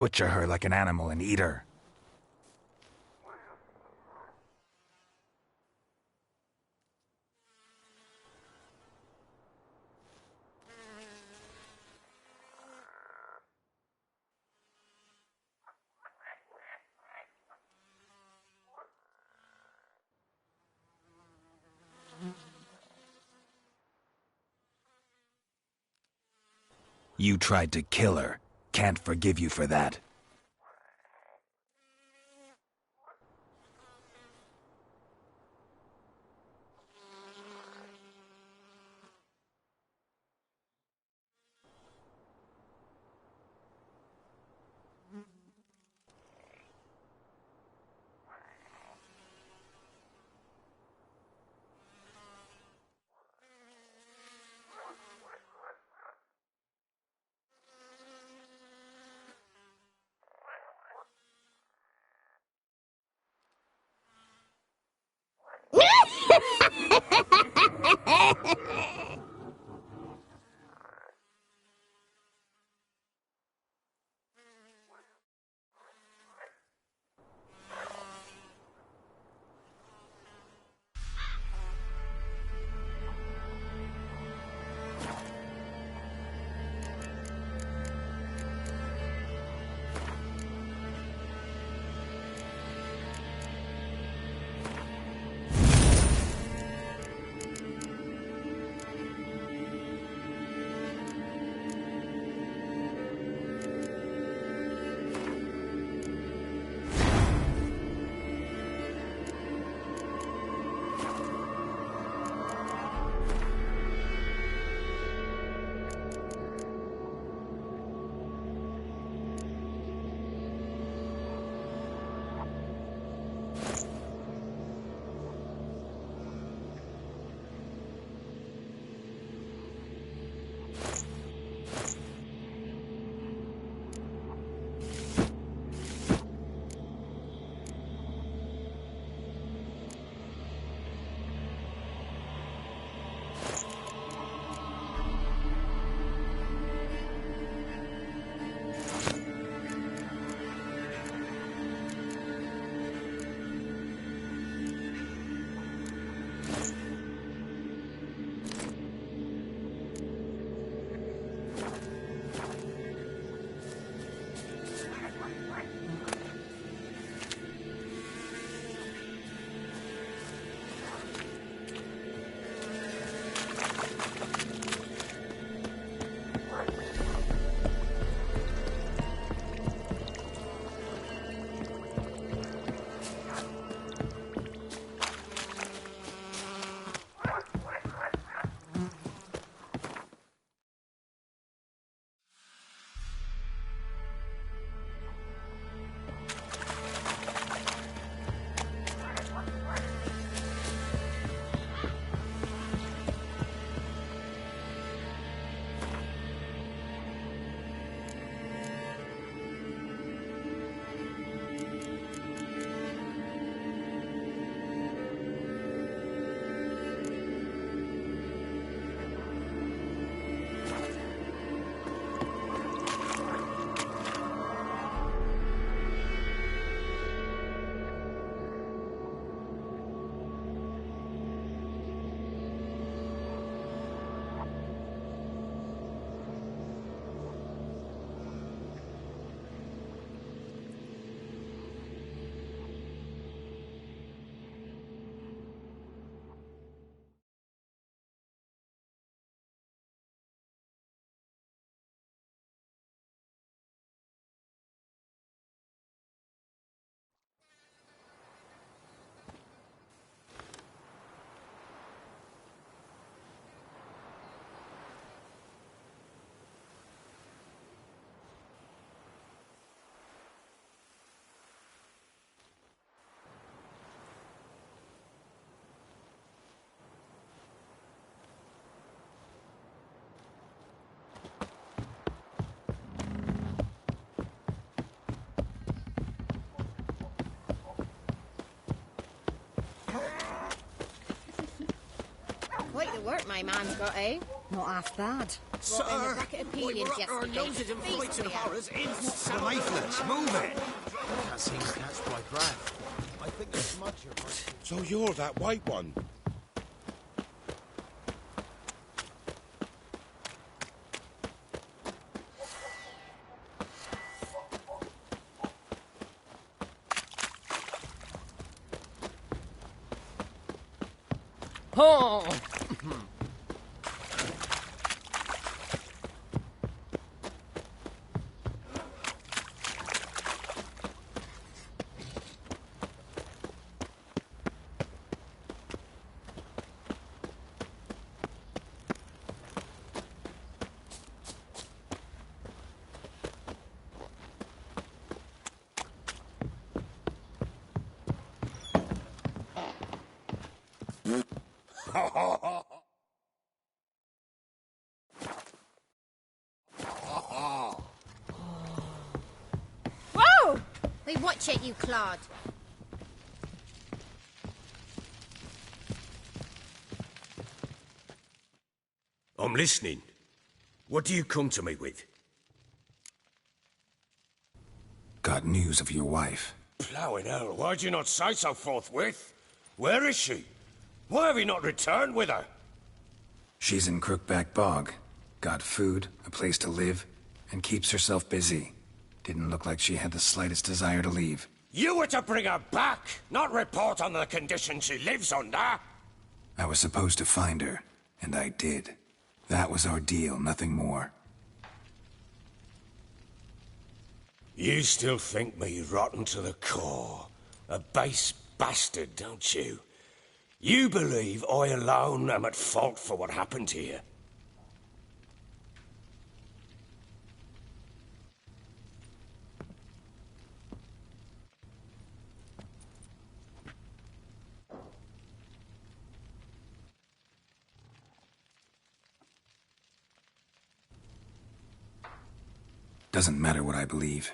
Butcher her like an animal and eat her. You tried to kill her. Can't forgive you for that. Quite the work my man's got, eh? Not half bad. Sir, a bucket of peelings we're up our yesterday. noses in Beast fights and we are. horrors in Lifeless, move it! Can't seem to catch my breath. I think the smudger might... So you're that white one? Oh! Whoa! Hey, watch it, you clod. I'm listening. What do you come to me with? Got news of your wife. Plowing hell, why'd you not say so forthwith? Where is she? Why have you not returned with her? She's in Crookback Bog. Got food, a place to live, and keeps herself busy. Didn't look like she had the slightest desire to leave. You were to bring her back, not report on the conditions she lives under. I was supposed to find her, and I did. That was our deal, nothing more. You still think me rotten to the core. A base bastard, don't you? You believe I alone am at fault for what happened here. Doesn't matter what I believe.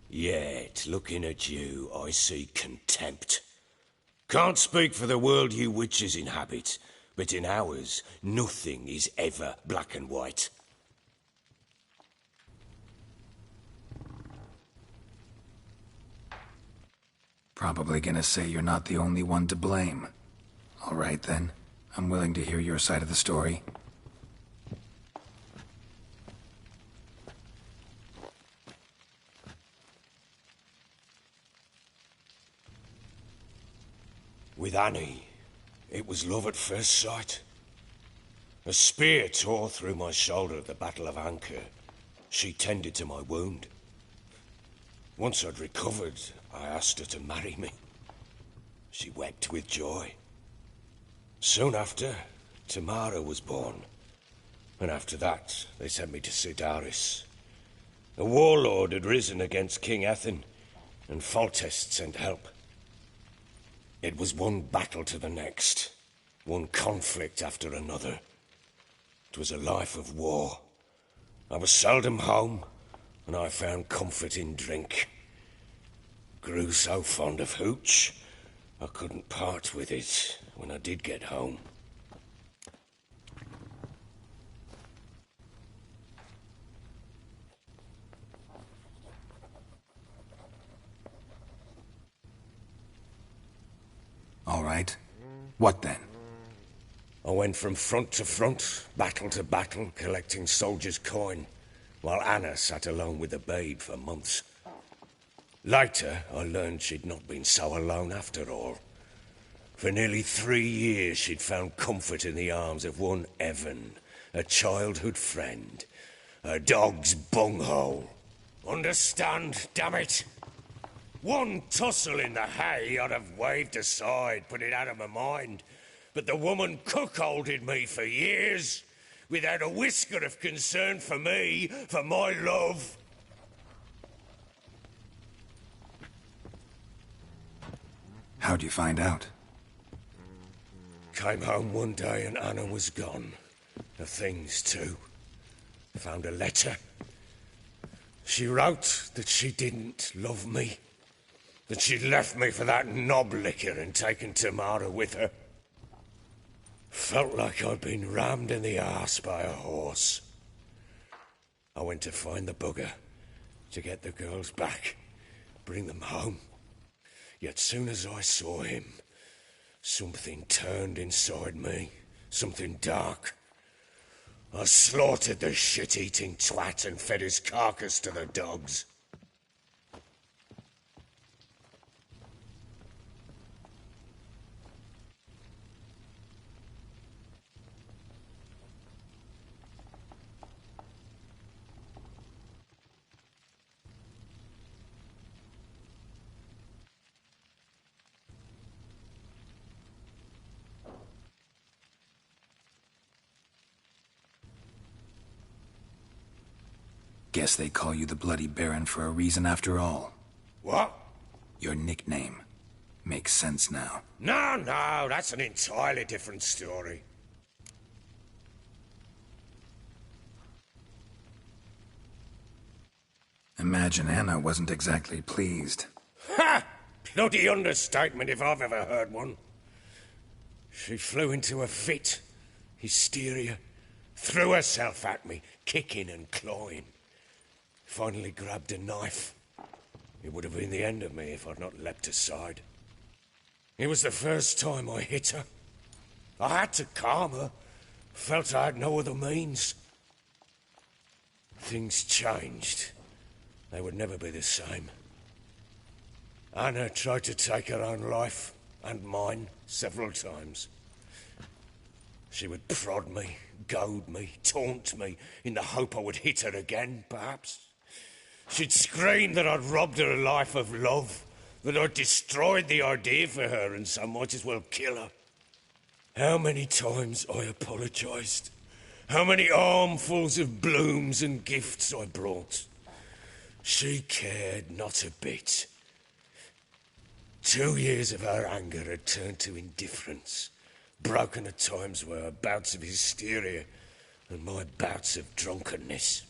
Yet, looking at you, I see contempt. Can't speak for the world you witches inhabit, but in ours, nothing is ever black and white. Probably gonna say you're not the only one to blame. All right then. I'm willing to hear your side of the story. With Annie, it was love at first sight. A spear tore through my shoulder at the Battle of Anchor. She tended to my wound. Once I'd recovered, I asked her to marry me. She wept with joy. Soon after, Tamara was born. And after that, they sent me to Sidaris. A warlord had risen against King Ethan, and Foltest sent help. It was one battle to the next, one conflict after another. It was a life of war. I was seldom home, and I found comfort in drink. Grew so fond of hooch, I couldn't part with it when I did get home. All right. What then? I went from front to front, battle to battle, collecting soldiers' coin, while Anna sat alone with the babe for months. Later, I learned she'd not been so alone after all. For nearly 3 years, she'd found comfort in the arms of one Evan, a childhood friend. A dog's bunghole. Understand, damn it? One tussle in the hay I'd have waved aside, put it out of my mind. But the woman cuckolded me for years, without a whisker of concern for me, for my love. How'd you find out? Came home one day and Anna was gone. Her things too. Found a letter. She wrote that she didn't love me. That she'd left me for that knob licker and taken Tamara with her. Felt like I'd been rammed in the arse by a horse. I went to find the bugger, to get the girls back, bring them home. Yet soon as I saw him, something turned inside me, something dark. I slaughtered the shit-eating twat and fed his carcass to the dogs. Guess they call you the Bloody Baron for a reason after all. What? Your nickname. Makes sense now. No, that's an entirely different story. Imagine Anna wasn't exactly pleased. Ha! Bloody understatement if I've ever heard one. She flew into a fit, hysteria, threw herself at me, kicking and clawing. Finally grabbed a knife. It would have been the end of me if I'd not leapt aside. It was the first time I hit her. I had to calm her. Felt I had no other means. Things changed. They would never be the same. Anna tried to take her own life, and mine, several times. She would prod me, goad me, taunt me, in the hope I would hit her again, perhaps. She'd scream that I'd robbed her life of love, that I'd destroyed the idea for her and so might as well kill her. How many times I apologized. How many armfuls of blooms and gifts I brought. She cared not a bit. 2 years of her anger had turned to indifference, broken at times by her bouts of hysteria and my bouts of drunkenness.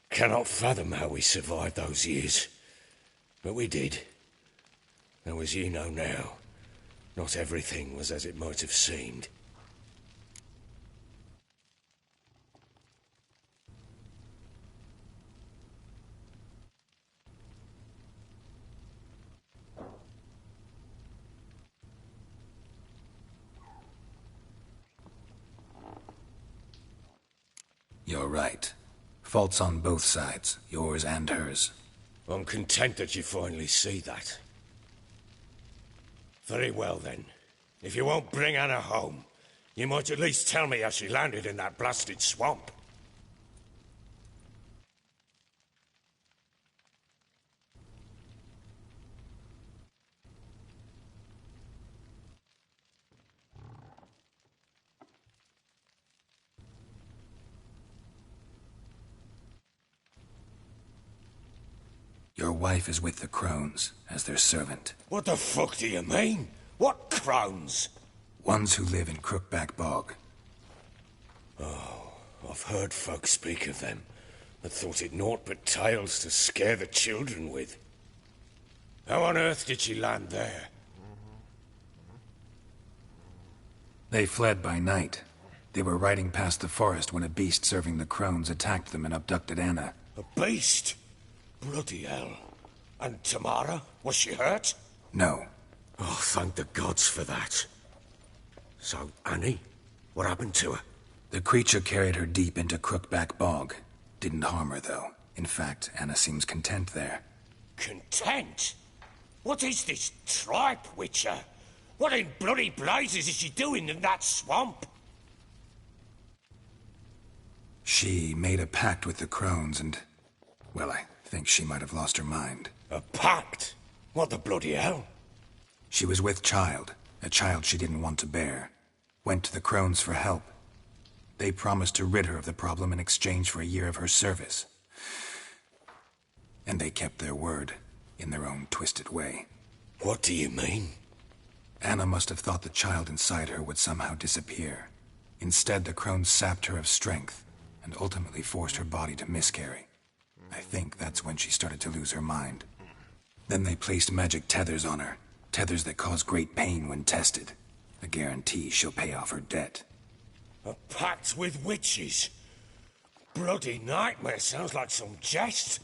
Cannot fathom how we survived those years, but we did. Though as you know now, not everything was as it might have seemed. You're right. Faults on both sides, yours and hers. I'm content that you finally see that. Very well then. If you won't bring Anna home, you might at least tell me how she landed in that blasted swamp. Your wife is with the Crones, as their servant. What the fuck do you mean? What crones? Ones who live in Crookback Bog. Oh, I've heard folk speak of them, and thought it naught but tales to scare the children with. How on earth did she land there? They fled by night. They were riding past the forest when a beast serving the Crones attacked them and abducted Anna. A beast? Bloody hell. And Tamara? Was she hurt? No. Oh, thank the gods for that. So, Annie? What happened to her? The creature carried her deep into Crookback Bog. Didn't harm her, though. In fact, Anna seems content there. Content? What is this tripe, Witcher? What in bloody blazes is she doing in that swamp? She made a pact with the Crones and... well, I think she might have lost her mind. A pact? What the bloody hell? She was with child, a child she didn't want to bear. Went to the Crones for help. They promised to rid her of the problem in exchange for a year of her service. And they kept their word, in their own twisted way. What do you mean? Anna must have thought the child inside her would somehow disappear. Instead, the Crones sapped her of strength, and ultimately forced her body to miscarry. I think that's when she started to lose her mind. Then they placed magic tethers on her, tethers that cause great pain when tested. A guarantee she'll pay off her debt. A pact with witches? bloody nightmare sounds like some jest.